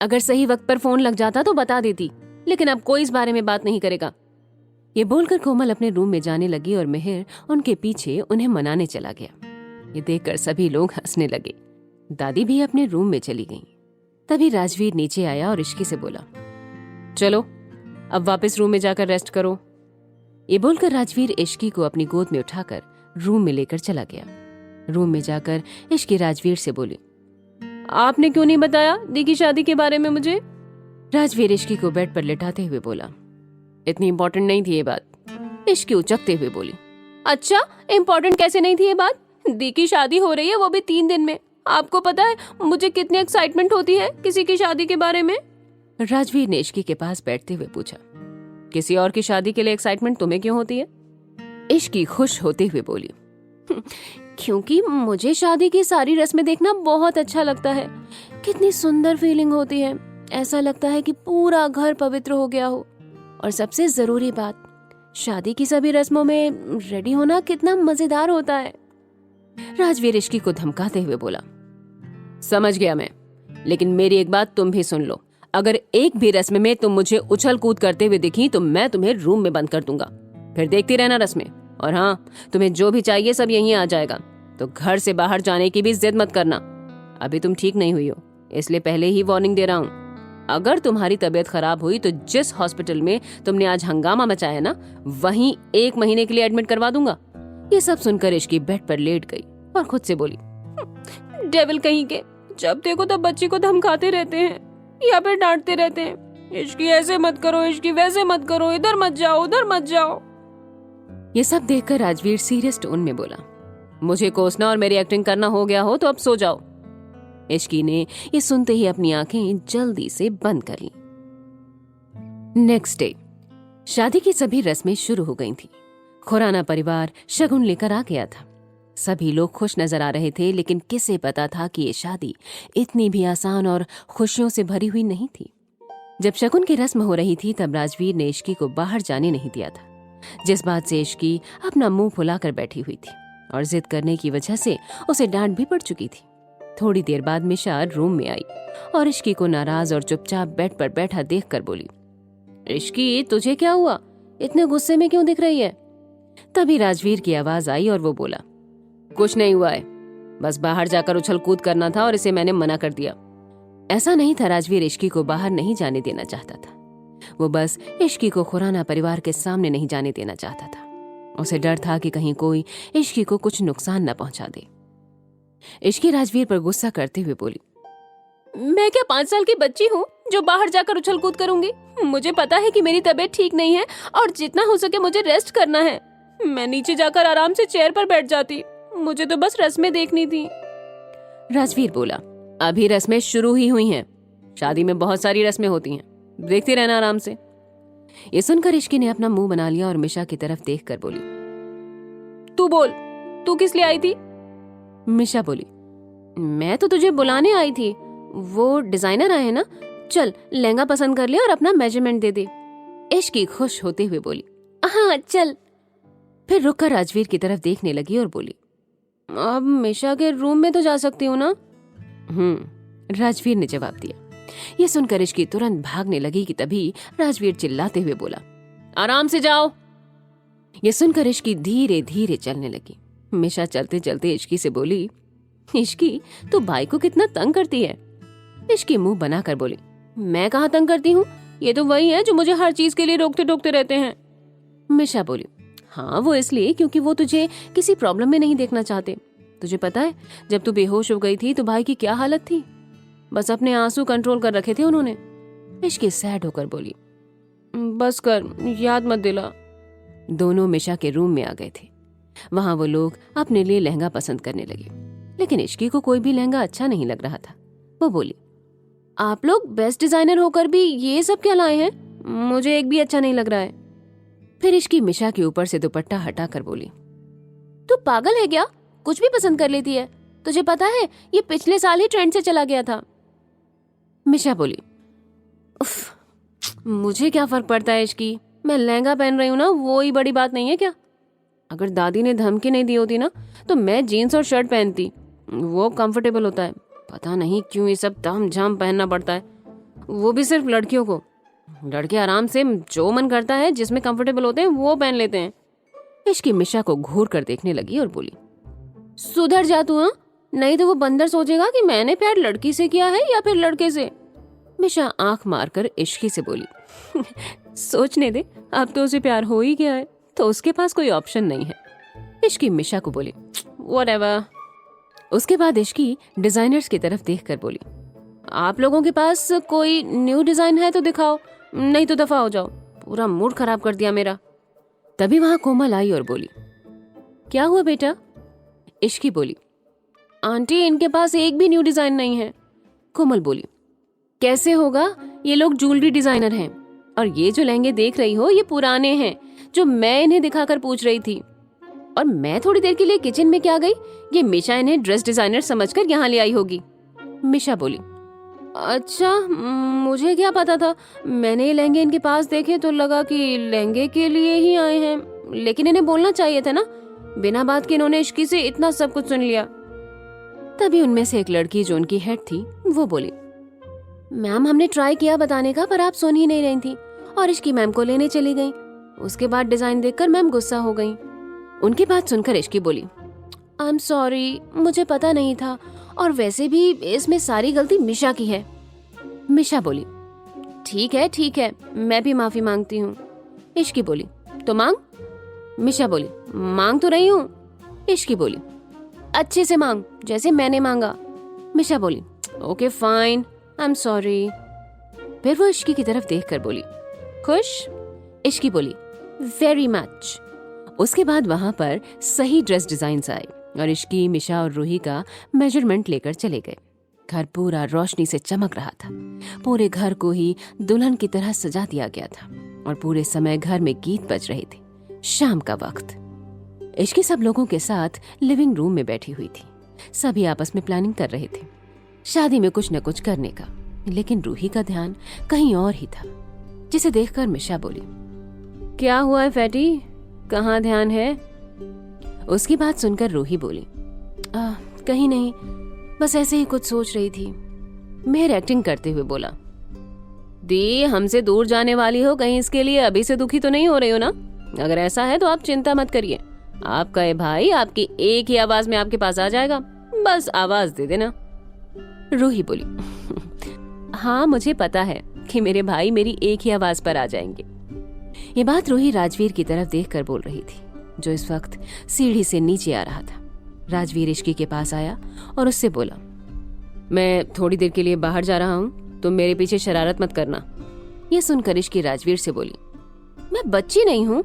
अगर सही वक्त पर फोन लग जाता तो बता देती, लेकिन अब कोई इस बारे में बात नहीं करेगा। ये बोलकर कोमल अपने रूम में जाने लगी और मिहिर उनके पीछे उन्हें मनाने चला गया। ये देखकर सभी लोग हंसने लगे। दादी भी अपने रूम में चली गईं। तभी राजवीर नीचे आया और इश्की से बोला, चलो अब वापस रूम में जाकर रेस्ट करो। ये बोलकर राजवीर इश्की को अपनी गोद में उठाकर रूम में लेकर चला गया। रूम में जाकर इश्की राजवीर से बोली, आपने क्यों नहीं बताया दी की शादी के बारे में मुझे? राजवीर इश्की को बेड पर लेटाते हुए बोला, इतनी इंपॉर्टेंट नहीं थी ये बात। इश्की उचकते हुए बोली, अच्छा इंपॉर्टेंट कैसे नहीं थी ये बात? दी की शादी हो रही है, वो भी 3 दिन में। आपको पता है मुझे कितनी एक्साइटमेंट होती है किसी की शादी के बारे में? राजवीर ने इश्की के पास बैठते हुए पूछा, किसी और की शादी के लिए एक्साइटमेंट तुम्हें क्यों होती है? इश्की खुश होते हुए बोली, क्योंकि मुझे शादी की सारी रस्में देखना बहुत अच्छा लगता है। कितनी सुंदर फीलिंग होती है, ऐसा लगता है कि पूरा घर पवित्र हो गया हो। और सबसे जरूरी बात, शादी की सभी रस्मों में रेडी होना कितना मजेदार होता है। राजवीर इश्की को धमकाते हुए बोला, समझ गया मैं, लेकिन मेरी एक बात तुम भी सुन लो। अगर एक भी रस्म में तुम मुझे उछल कूद करते हुए दिखी तो मैं तुम्हें रूम में बंद कर दूंगा। फिर देखती रहना रस्में। और हाँ, तुम्हें जो भी चाहिए सब यहीं आ जाएगा, तो घर से बाहर जाने की भी जिद मत करना। अभी तुम ठीक नहीं हुई हो, इसलिए पहले ही वार्निंग दे रहा हूँ। अगर तुम्हारी तबीयत खराब हुई तो जिस हॉस्पिटल में तुमने आज हंगामा मचाया ना, वहीं 1 महीने के लिए एडमिट करवा दूंगा। ये सब सुनकर इश्की बेड पर लेट गई और खुद से बोली, डेविल कहीं के, जब देखो तब बच्ची को धमकाते रहते हैं या फिर डांटते रहते हैं। इश्की ऐसे मत करो, इश्की वैसे मत करो, इधर मत जाओ, उधर मत जाओ। ये सब देखकर राजवीर सीरियस टोन में बोला, मुझे कोसना और मेरी एक्टिंग करना हो गया हो तो अब सो जाओ। इश्की ने ये सुनते ही अपनी आंखें जल्दी से बंद कर ली। नेक्स्ट डे शादी की सभी रस्में शुरू हो गई थी। खुराना परिवार शगुन लेकर आ गया था। सभी लोग खुश नजर आ रहे थे, लेकिन किसे पता था कि ये शादी इतनी भी आसान और खुशियों से भरी हुई नहीं थी। जब शगुन की रस्म हो रही थी तब राजवीर ने इश्की को बाहर जाने नहीं दिया था, जिस बात से इश्की अपना मुंह फुलाकर बैठी हुई थी और जिद करने की वजह से उसे डांट भी पड़ चुकी थी। थोड़ी देर बाद मिशा रूम में आई और इश्की को नाराज और चुपचाप बेड पर बैठा देखकर बोली, इश्की तुझे क्या हुआ, इतने गुस्से में क्यों दिख रही है? तभी राजवीर की आवाज आई और वो बोला, कुछ नहीं हुआ है, बस बाहर जाकर उछल कूद करना था और इसे मैंने मना कर दिया। ऐसा नहीं था राजवीर इश्की को बाहर नहीं जाने देना चाहता था, वो बस इश्की को खुराना परिवार के सामने नहीं जाने देना चाहता था। उसे डर था कि कहीं कोई इश्की को कुछ नुकसान न पहुंचा दे। इश्की राजवीर पर गुस्सा करते हुए बोली, मैं क्या 5 साल की बच्ची हूँ जो बाहर जाकर उछल कूद करूंगी? मुझे पता है कि मेरी तबीयत ठीक नहीं है और जितना हो सके मुझे रेस्ट करना है। मैं नीचे जाकर आराम से चेयर पर बैठ जाती, मुझे तो बस रस्में देखनी थी। राजवीर बोला, अभी रस्में शुरू ही हुई हैं, शादी में बहुत सारी रस्में होती हैं, देखते रहना आराम से। ये सुनकर इश्की ने अपना मुंह बना लिया और मिशा की तरफ देखकर बोली, तू बोल, तू किस लिए आई थी? मिशा बोली, मैं तो तुझे बुलाने आई थी, वो डिजाइनर आए ना, चल लहंगा पसंद कर ले और अपना मेजरमेंट दे दे। इश्की खुश होते हुए बोली, हाँ चल। फिर रुककर राजवीर की तरफ देखने लगी और बोली, अब मिशा के रूम में तो जा सकती हूँ ना? राजवीर ने जवाब दिया। ये सुनकर इश्की तुरंत भागने लगी कि तभी राजवीर चिल्लाते हुए बोला, आराम से जाओ। ये सुनकर इश्की धीरे धीरे चलने लगी। मिशा चलते चलते इश्की से बोली, इश्की तू भाई को कितना तंग करती है? इश्की मुंह बनाकर बोली, मैं कहाँ तंग करती हूँ, ये तो वही है जो मुझे हर चीज के लिए रोकते टोकते रहते हैं। मिशा बोली, हाँ वो इसलिए क्योंकि वो तुझे किसी प्रॉब्लम में नहीं देखना चाहते। तुझे पता है जब तू बेहोश हो गई थी तो भाई की क्या हालत थी, बस अपने आंसू कंट्रोल कर रखे थे उन्होंने। इश्की सैड होकर बोली, बस कर, याद मत दिला। दोनों मिशा के रूम में आ गए थे। वहां वो लोग अपने लिए लहंगा पसंद करने लगे, लेकिन इश्की को कोई भी लहंगा अच्छा नहीं लग रहा था। वो बोली, आप लोग बेस्ट डिजाइनर होकर भी ये सब क्या लाए हैं? मुझे एक भी अच्छा नहीं लग रहा है। फिर इश्की मिशा के ऊपर से दुपट्टा हटाकर बोली, तू पागल है क्या, कुछ भी पसंद कर लेती है? तुझे पता है ये पिछले साल ही ट्रेंड से चला गया था। मिशा बोली, उफ, मुझे क्या फर्क पड़ता है इश्की, मैं लहंगा पहन रही हूँ ना, वो ही बड़ी बात नहीं है क्या? अगर दादी ने धमकी नहीं दी होती ना तो मैं जीन्स और शर्ट पहनती, वो कंफर्टेबल होता है। पता नहीं क्यों ये सब ताम झाम पहनना पड़ता है। वो भी सिर्फ लड़कियों को। लड़के आराम से जो मन करता है, जिसमें कंफर्टेबल होते हैं वो पहन लेते हैं। इश्की मिशा को घूर कर देखने लगी और बोली, सुधर जा तू, हाँ? नहीं तो वो बंदर सोचेगा कि मैंने प्यार लड़की से किया है या फिर लड़के से। मिशा आंख मारकर इश्की से बोली, सोचने दे, अब तो उसे प्यार हो ही गया है, तो उसके पास कोई ऑप्शन नहीं है। इश्की मिशा को बोली, व्हाटएवर। उसके बाद इश्की डिजाइनर्स की तरफ देखकर बोली, आप लोगों के पास कोई न्यू डिजाइन है तो दिखाओ, नहीं तो दफा हो जाओ, पूरा मूड खराब कर दिया मेरा। तभी वहां कोमल आई और बोली, क्या हुआ बेटा? इश्की बोली, आंटी इनके पास एक भी न्यू डिजाइन नहीं है। कोमल बोली, कैसे होगा, ये लोग ज्वेलरी डिजाइनर हैं, और ये जो लहंगे देख रही हो ये पुराने हैं जो मैं इन्हें दिखाकर पूछ रही थी, और मैं थोड़ी देर के लिए किचन में क्या गई, ये मिशा इन्हें ड्रेस डिजाइनर समझकर यहाँ ले आई होगी। मिशा बोली, अच्छा मुझे क्या पता था, मैंने ये लहंगे इनके पास देखे तो लगा कि लहंगे के लिए ही आए हैं, लेकिन इन्हें बोलना चाहिए था ना, बिना बात के इन्होंने इश्की से इतना सब कुछ सुन लिया। तभी उनमें से एक लड़की जो उनकी हेड थी वो बोली, मैम हमने ट्राई किया बताने का, पर आप सुन ही नहीं रही थी और इश्की मैम को लेने चली गई। उसके बाद डिजाइन देखकर मैम गुस्सा हो गई। उनकी बात सुनकर इश्की बोली, आई एम सॉरी, मुझे पता नहीं था, और वैसे भी इसमें सारी गलती मिशा की है। मिशा बोली, ठीक है, मैं भी माफी मांगती हूँ। इश्की बोली, तो मांग। मिशा बोली, मांग तो रही हूँ। इश्की बोली, अच्छे से मांग जैसे मैंने मांगा। मिशा बोली, okay fine, I am sorry. फिर वो इश्की की तरफ देखकर बोली, खुश? इश्की बोली, वेरी मच। उसके बाद वहां पर सही ड्रेस डिजाइन्स आए और इश्की, मिशा और रूही का मेजरमेंट लेकर चले गए। घर पूरा रोशनी से चमक रहा था। पूरे घर को ही दुल्हन की तरह सजा दिया गया था और पूरे समय घर में गीत बज रहे थे। शाम का वक्त। इश्की सब लोगों के साथ लिविंग रूम में बैठी हुई थी। सभी आपस में प्लानिंग कर रहे थे शादी में कुछ न कुछ करने का, लेकिन रूही का ध्यान कहीं और ही था, जिसे देखकर मिशा बोली, क्या हुआ है फैटी, कहाँ ध्यान है? उसकी बात सुनकर रूही बोली, कहीं नहीं, बस ऐसे ही कुछ सोच रही थी। मेहर एक्टिंग करते हुए बोला, दी हमसे दूर जाने वाली हो, कहीं इसके लिए अभी से दुखी तो नहीं हो रही हो ना? अगर ऐसा है तो आप चिंता मत करिए, आपका ये भाई आपकी एक ही आवाज में आपके पास आ जाएगा, बस आवाज दे देना। रूही बोली, हाँ मुझे पता है कि मेरे भाई मेरी एक ही आवाज पर आ जाएंगे। ये बात रूही राजवीर की तरफ देखकर बोल रही थी, जो इस वक्त सीढ़ी से नीचे आ रहा था। राजवीर इश्की के पास आया और उससे बोला, मैं थोड़ी देर के लिए बाहर जा रहा हूँ, तुम मेरे पीछे शरारत मत करना। यह सुनकर इश्की राजवीर से बोली, मैं बच्ची नहीं हूँ।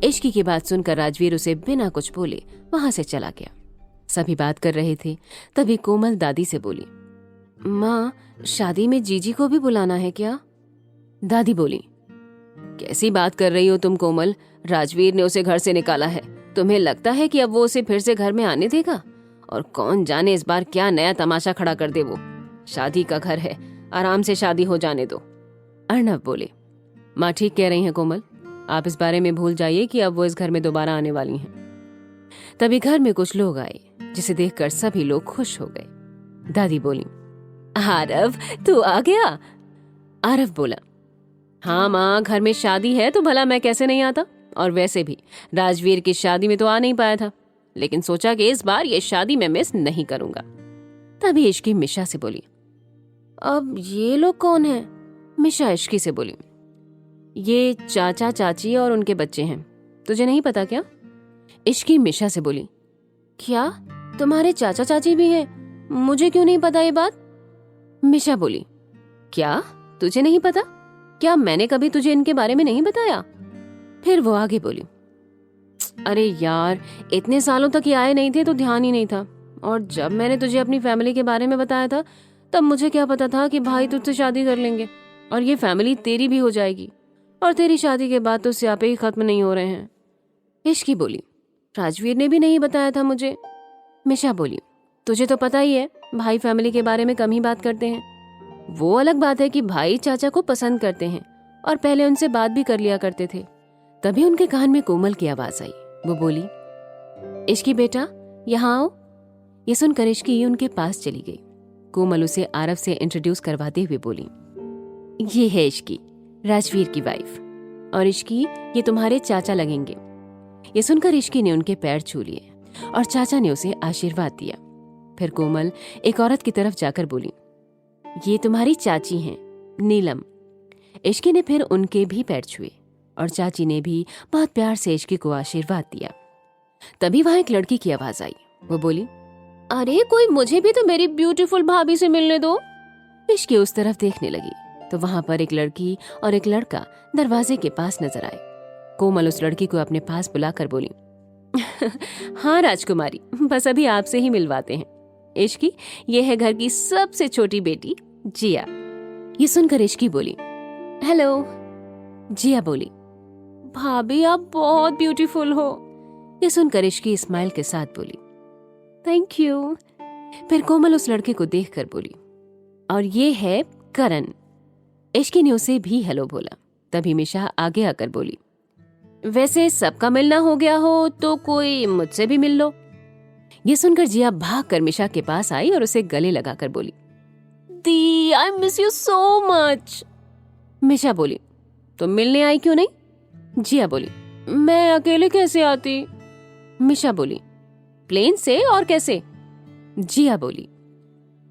इश्की की बात सुनकर राजवीर उसे बिना कुछ बोले वहां से चला गया। सभी बात कर रहे थे, तभी कोमल दादी से बोली, माँ शादी में जीजी को भी बुलाना है क्या? दादी बोली, कैसी बात कर रही हो तुम कोमल, राजवीर ने उसे घर से निकाला है, तुम्हें लगता है कि अब वो उसे फिर से घर में आने देगा? और कौन जाने इस बार क्या नया तमाशा खड़ा कर दे वो। शादी का घर है, आराम से शादी हो जाने दो। अर्णव बोले, माँ ठीक कह रही हैं कोमल, आप इस बारे में भूल जाइए कि अब वो इस घर में दोबारा आने वाली हैं। तभी घर में कुछ लोग आए, जिसे देखकर सभी लोग खुश हो गए। दादी बोली, आरव तू आ गया? आरव बोला, हाँ माँ, घर में शादी है तो भला मैं कैसे नहीं आता, और वैसे भी राजवीर की शादी में तो आ नहीं पाया था, लेकिन सोचा कि इस बार ये शादी मैं मिस नहीं करूंगा। तभी इश्की मिशा से बोली, अब ये लोग कौन हैं? मिशा इश्की से बोली, ये चाचा चाची और उनके बच्चे हैं, तुझे नहीं पता क्या? इश्की मिशा से बोली, क्या तुम्हारे चाचा चाची भी हैं? मुझे क्यों नहीं पता ये बात? मिशा बोली, क्या तुझे नहीं पता? क्या मैंने कभी तुझे इनके बारे में नहीं बताया? फिर वो आगे बोली, अरे यार, इतने सालों तक ये आए नहीं थे तो ध्यान ही नहीं था, और जब मैंने तुझे अपनी फैमिली के बारे में बताया था तब मुझे क्या पता था कि भाई तुझसे शादी कर लेंगे और ये फैमिली तेरी भी हो जाएगी, और तेरी शादी के बाद तो स्यापे ही खत्म नहीं हो रहे हैं। इश्की बोली, राजवीर ने भी नहीं बताया था मुझे। मिशा बोली, तुझे तो पता ही है भाई फैमिली के बारे में कम ही बात करते हैं। वो अलग बात है कि भाई चाचा को पसंद करते हैं और पहले उनसे बात भी कर लिया करते थे। तभी उनके कान में कोमल की आवाज आई। वो बोली, इश्की बेटा यहाँ आओ। ये सुनकर इश्की उनके पास चली गई। कोमल उसे आरव से इंट्रोड्यूस करवाते हुए बोली, ये है इश्की, राजवीर की वाइफ, और इश्की ये तुम्हारे चाचा लगेंगे। ये सुनकर इश्की ने उनके पैर छू लिए और चाचा ने उसे आशीर्वाद दिया। फिर कोमल एक औरत की तरफ जाकर बोली, ये तुम्हारी चाची हैं, नीलम। इश्की ने फिर उनके भी पैर छुए और चाची ने भी बहुत प्यार से इश्की को आशीर्वाद दिया। तभी वहां एक लड़की की आवाज आई। वो बोली, अरे कोई मुझे भी तो मेरी ब्यूटीफुल भाभी से मिलने दो। इश्की उस तरफ देखने लगी तो वहां पर एक लड़की और एक लड़का दरवाजे के पास नजर आए। कोमल उस लड़की को अपने पास बुलाकर बोली, हाँ राजकुमारी, बस अभी आपसे ही मिलवाते हैं। इश्की, ये है घर की सबसे छोटी बेटी जिया। ये सुनकर इश्की बोली, हेलो। जिया बोली, भाभी आप बहुत ब्यूटीफुल हो। ये सुनकर इश्की स्माइल के साथ बोली, थैंक यू। फिर कोमल उस लड़के को देखकर बोली, और ये है करण। इश्की ने उसे भी हेलो बोला। तभी मिशा आगे आकर बोली, वैसे सबका मिलना हो गया हो तो कोई मुझसे भी मिल लो। ये सुनकर जिया भागकर मिशा के पास आई और उसे गले लगाकर बोली, दी I miss you so much. Misha बोली, तुम मिलने आई क्यों नहीं? जिया बोली, मैं अकेले कैसे आती? मिशा बोली, प्लेन से और कैसे? जिया बोली,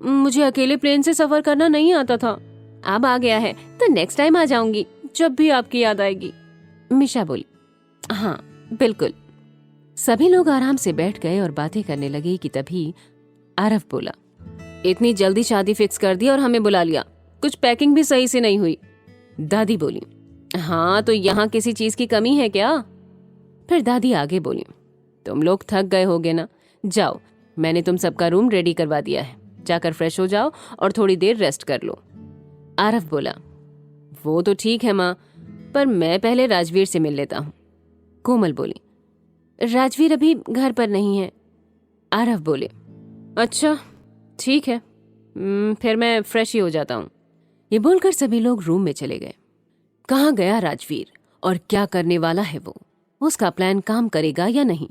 मुझे अकेले प्लेन से सफर करना नहीं आता था, अब आ गया है तो नेक्स्ट टाइम आ जाऊंगी जब भी आपकी याद आएगी। मिशा बोली, हाँ बिल्कुल। सभी लोग आराम से बैठ गए और बातें करने लगे कि तभी आरव बोला, इतनी जल्दी शादी फिक्स कर दी और हमें बुला लिया, कुछ पैकिंग भी सही से नहीं हुई। दादी बोली, हाँ तो यहाँ किसी चीज की कमी है क्या? फिर दादी आगे बोली, तुम लोग थक गए होगे ना, जाओ मैंने तुम सबका रूम रेडी करवा दिया है, जाकर फ्रेश हो जाओ और थोड़ी देर रेस्ट कर लो। आरव बोला, वो तो ठीक है माँ, पर मैं पहले राजवीर से मिल लेता हूँ। कोमल बोली, राजवीर अभी घर पर नहीं है। आरव बोले, अच्छा ठीक है, फिर मैं फ्रेश ही हो जाता हूँ। ये बोलकर सभी लोग रूम में चले गए। कहाँ गया राजवीर और क्या करने वाला है वो? उसका प्लान काम करेगा या नहीं?